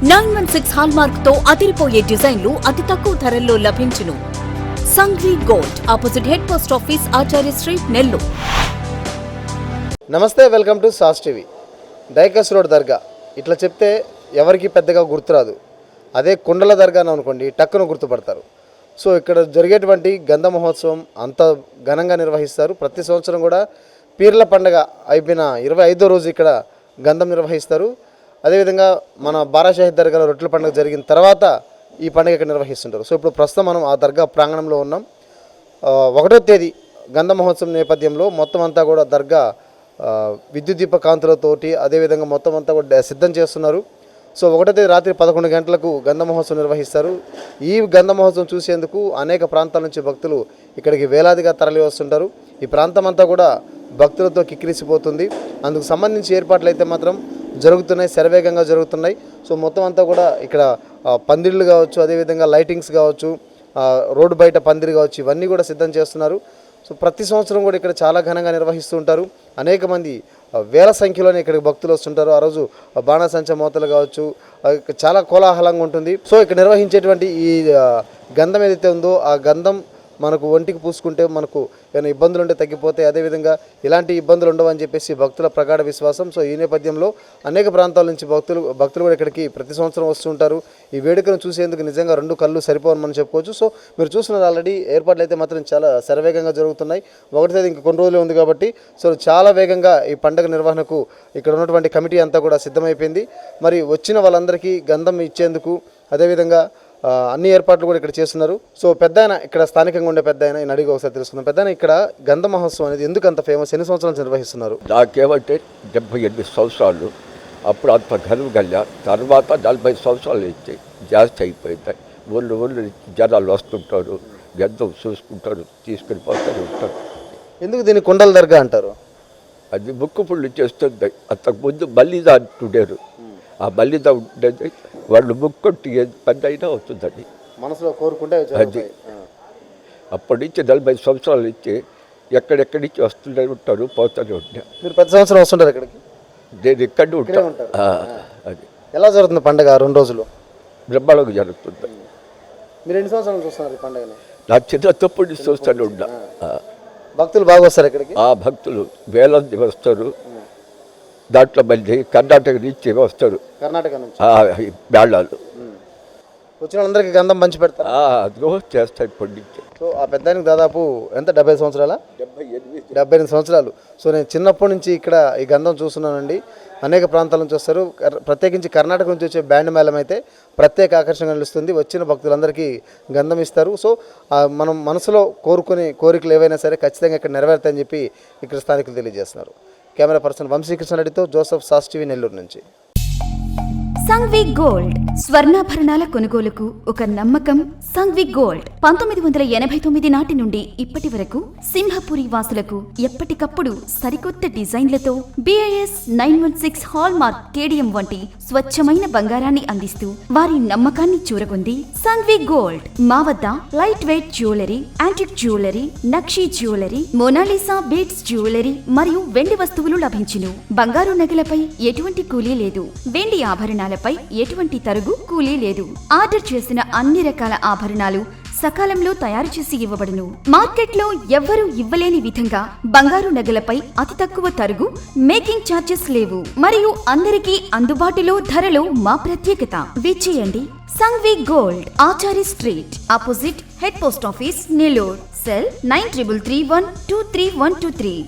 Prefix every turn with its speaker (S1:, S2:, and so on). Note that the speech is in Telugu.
S1: 916 హాల్మార్క్ తో అదిరిపోయే డిజైన్లు అతి తక్కువ ధరల్లో లభించును. Sanghvi gold, opposite head post office, Acharya street, Nellore.
S2: నమస్తే, వెల్కమ్ టు సాస్ టీవీ. డైకస్ రోడ్ దర్గా ఇట్లా చెప్తే ఎవరికి పెద్దగా గుర్తురాదు. అదే కుండల దర్గా అనుకోండి, టక్కును గుర్తుపడతారు. సో ఇక్కడ జరిగేటువంటి గంధ మహోత్సవం అంత ఘనంగా నిర్వహిస్తారు. ప్రతి సంవత్సరం కూడా పీర్ల పండుగ అయిపోయిన 25వ రోజు ఇక్కడ గంధం నిర్వహిస్తారు. అదేవిధంగా మన బారాషాహి దర్గాలో రొట్టెల పండుగ జరిగిన తర్వాత ఈ పండుగ ఇక్కడ నిర్వహిస్తుంటారు. సో ఇప్పుడు ప్రస్తుతం మనం ఆ దర్గా ప్రాంగణంలో ఉన్నాం. 1వ తేదీ గంధ మహోత్సవం నేపథ్యంలో మొత్తం అంతా కూడా దర్గా విద్యుత్ దీప కాంతులతోటి అదేవిధంగా మొత్తం అంతా కూడా సిద్ధం చేస్తున్నారు. సో 1వ తేదీ రాత్రి 11 గంటలకు గంధ మహోత్సవం నిర్వహిస్తారు. ఈ గంధ మహోత్సవం చూసేందుకు అనేక ప్రాంతాల నుంచి భక్తులు ఇక్కడికి వేలాదిగా తరలి వస్తుంటారు. ఈ ప్రాంతం అంతా కూడా భక్తులతో కిక్కిరిసిపోతుంది. అందుకు సంబంధించి ఏర్పాట్లు అయితే మాత్రం జరుగుతున్నాయి, శరవేగంగా జరుగుతున్నాయి. సో మొత్తం అంతా కూడా ఇక్కడ పందిళ్ళు కావచ్చు, అదేవిధంగా లైటింగ్స్ కావచ్చు, రోడ్డు బయట పందిరి కావచ్చు, ఇవన్నీ కూడా సిద్ధం చేస్తున్నారు. సో ప్రతి సంవత్సరం కూడా ఇక్కడ చాలా ఘనంగా నిర్వహిస్తూ ఉంటారు. అనేక మంది వేల సంఖ్యలోనే ఇక్కడికి భక్తులు వస్తుంటారు. ఆ రోజు బాణాసంచ మోతలు కావచ్చు, చాలా కోలాహలంగా ఉంటుంది. సో ఇక్కడ నిర్వహించేటువంటి ఈ గంధం ఏదైతే ఉందో ఆ గంధం మనకు ఒంటికి పూసుకుంటే మనకు ఏమైనా ఇబ్బందులు ఉంటే తగ్గిపోతాయి, అదేవిధంగా ఇలాంటి ఇబ్బందులు ఉండవు అని చెప్పేసి భక్తుల ప్రగాఢ విశ్వాసం. సో ఈ నేపథ్యంలో అనేక ప్రాంతాల నుంచి భక్తులు కూడా ఇక్కడికి ప్రతి సంవత్సరం వస్తుంటారు. ఈ వేడుకను చూసేందుకు నిజంగా 2 కళ్ళు సరిపోవని మనం చెప్పుకోవచ్చు. సో మీరు చూస్తున్నారు ఆల్రెడీ ఏర్పాట్లు అయితే మాత్రం చాలా శరవేగంగా జరుగుతున్నాయి. 1వ తేదీ ఇంకా కొన్ని రోజులే ఉంది కాబట్టి సో చాలా వేగంగా ఈ పండుగ నిర్వహణకు ఇక్కడ ఉన్నటువంటి కమిటీ అంతా కూడా సిద్ధమైపోయింది. మరి వచ్చిన వాళ్ళందరికీ గంధం ఇచ్చేందుకు అదేవిధంగా అన్ని ఏర్పాట్లు కూడా ఇక్కడ చేస్తున్నారు. సో పెద్దాయన ఇక్కడ స్థానికంగా ఉండే పెద్దాయన ఈయన అడిగి ఒకసారి తెలుసుకుందాం. పెద్దాయన, ఇక్కడ గంధ మహోత్సవం అనేది ఎందుకు అంత ఫేమస్? ఎన్ని సంవత్సరాలు నిర్వహిస్తున్నారు?
S3: నాకేమంటే 78 సంవత్సరాలు. అప్పుడు అంత ఘనం కలిగా తర్వాత 40 సంవత్సరాలు ఇచ్చి జాస్తి అయిపోతాయి. ఊళ్ళు జనాలు వస్తుంటారు, గంధం చూసుకుంటారు, తీసుకుని పోతారు ఉంటారు.
S2: ఎందుకు దీన్ని కుండల దర్గా అంటారు?
S3: అది ముక్కు పుళ్ళు చేస్తుంది. అంతకుముందు మల్లిదా అంటుండేరు. ఆ మల్లిదా ఉండేది వాళ్ళు ముక్కొట్టి పని అయినా అవుతుందండి,
S2: మనసులో కోరుకుంటే
S3: అది. అప్పటి నుంచి 40 సంవత్సరాల నుంచి ఎక్కడెక్కడి నుంచి వస్తూనే ఉంటారు, పోతూనే ఉంటారు.
S2: మీరు ప్రతి సంవత్సరం వస్తుంటారు ఇక్కడికి?
S3: నేను ఇక్కడే ఉంటాను. అది
S2: ఎలా జరుగుతుంది పండుగ 2 రోజులు?
S3: బ్రహ్మాండంగా జరుగుతుంది.
S2: మీరు ఎన్ని సంవత్సరాలు చూస్తున్నారు ఈ పండుగని?
S3: నా చిన్న తప్పుడు చూస్తూనే ఉన్నా.
S2: భక్తులు బాగా వస్తారు ఇక్కడికి?
S3: భక్తులు వేలంది వస్తారు. దాంట్లో మళ్ళీ కర్ణాటక నుంచి వస్తారు,
S2: కర్ణాటక నుంచి
S3: మేళాలు.
S2: వచ్చిన వాళ్ళందరికీ గంధం పంచి పెడతారు,
S3: అదిగో చేస్తాయి ఇప్పటి నుంచి.
S2: సో ఆ పెద్దానికి దాదాపు ఎంత 70 సంవత్సరాల? 78 సంవత్సరాలు. సో నేను చిన్నప్పటి నుంచి ఇక్కడ ఈ గంధం చూస్తున్నానండి. అనేక ప్రాంతాల నుంచి వస్తారు. ప్రత్యేకించి కర్ణాటక నుంచి వచ్చే బ్యాండ్ మేళం అయితే ప్రత్యేక ఆకర్షణగా నిలుస్తుంది. వచ్చిన భక్తులందరికీ గంధం ఇస్తారు. సో మనం మనసులో కోరుకునే కోరికలు ఏవైనా సరే ఖచ్చితంగా ఇక్కడ నెరవేరుతాయని చెప్పి ఇక్కడ స్థానికులు తెలియజేస్తున్నారు. కెమెరా పర్సన్ వంశీకృష్ణారెడ్డితో జోసెఫ్, సాస్ టీవీ, నెల్లూరు నుంచి.
S1: సంఘ్వి గోల్డ్, స్వర్ణాభరణాల కొనుగోలుకు ఒక నమ్మకం. సంఘ్వి గోల్డ్ 1989 నాటి నుండి ఇప్పటి వరకు సింహపురి వాసులకు ఎప్పటికప్పుడు సరికొత్త డిజైన్లతో BIS 916 హాల్మార్క్ కేడియం వంటి స్వచ్ఛమైన బంగారాన్ని అందిస్తూ వారి నమ్మకాన్ని చూరగొంది సంఘ్వి గోల్డ్. మా వద్ద light weight jewellery, antique jewellery, నక్షీ జ్యువెలరీ, మోనాలిసా బీడ్స్ జ్యువెలరీ మరియు వెండి వస్తువులు లభించును. బంగారు నగలపై ఎటువంటి కూలీ లేదు. వెండి ఆభరణాల ఎటువంటి తరుగు, కూలీ లేదు. ఆర్డర్ చేసిన అన్ని రకాల ఆభరణాలు సకాలంలో తయారు చేసి ఇవ్వబడును. మార్కెట్లో ఎవ్వరూ ఇవ్వలేని విధంగా బంగారు నగలపై అతి తక్కువ తరుగు, మేకింగ్ ఛార్జెస్ లేవు మరియు అందరికీ అందుబాటులో ధరలో మా ప్రత్యేకత. విచ్చేయండి. Sanghvi gold, Acharya street, opposite head post office, Nellore. Cell 9331232123.